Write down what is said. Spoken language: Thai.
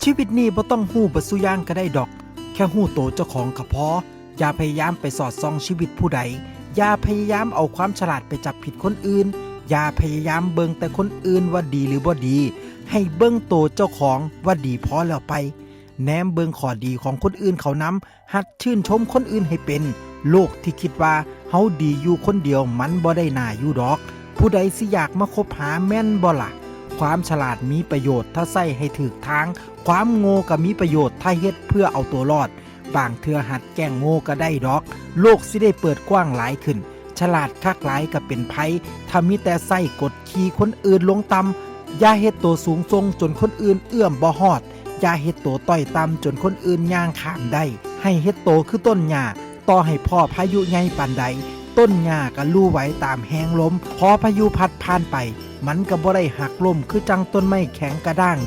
ชีวิตนี้บ่ต้องฮู้เบิดซุอย่างก็ได้ดอกแค่ฮู้โตเจ้าของก็พออย่าพยายามไปสอดส่องชีวิตผู้ใดอย่าพยายามเอาความฉลาดไปจับผิดคนอื่นอย่าพยายามเบิ่งแต่คนอื่นว่าดีหรือบ่ดีให้เบิ่งโตเจ้าของว่าดีพอแล้วไปแนมเบิ่งข้อดีของคนอื่นเขานำหัดชื่นชมคนอื่นให้เป็นโลกที่คิดว่าเฮาดีอยู่คนเดียวมันบ่ได้น่าอยู่ดอกผู้ใดสิอยากมาคบหาแม่นบ่ล่ะความฉลาดมีประโยชน์ถ้าใช้ให้ถูกทางความโง่ก็มีประโยชน์ถ้าเฮ็ดเพื่อเอาตัวรอดบางเทื่อหัดแกล้งโง่ก็ได้ดอกโลกสิได้เปิดกว้างหลายขึ้นฉลาดคักหลายก็เป็นไผถ้ามีแต่ใส่กดขี่คนอื่นลงต่ำอย่าเฮ็ดตัวสูงส่งจนคนอื่นเอื้อมบ่ฮอดอย่าเฮ็ดตัวต้อยต่ำจนคนอื่นย่างข้ามได้ให้เฮ็ดโตคือต้นหญ้าต่อให้พ่อพายุใหญ่ปานใดต้นหญ้าก็ลู่ไหวตามแหงลมพอพายุพัดผ่านไปมันก็บ่ได้หักล้มคือจังต้นไม้แข็งกระด้าง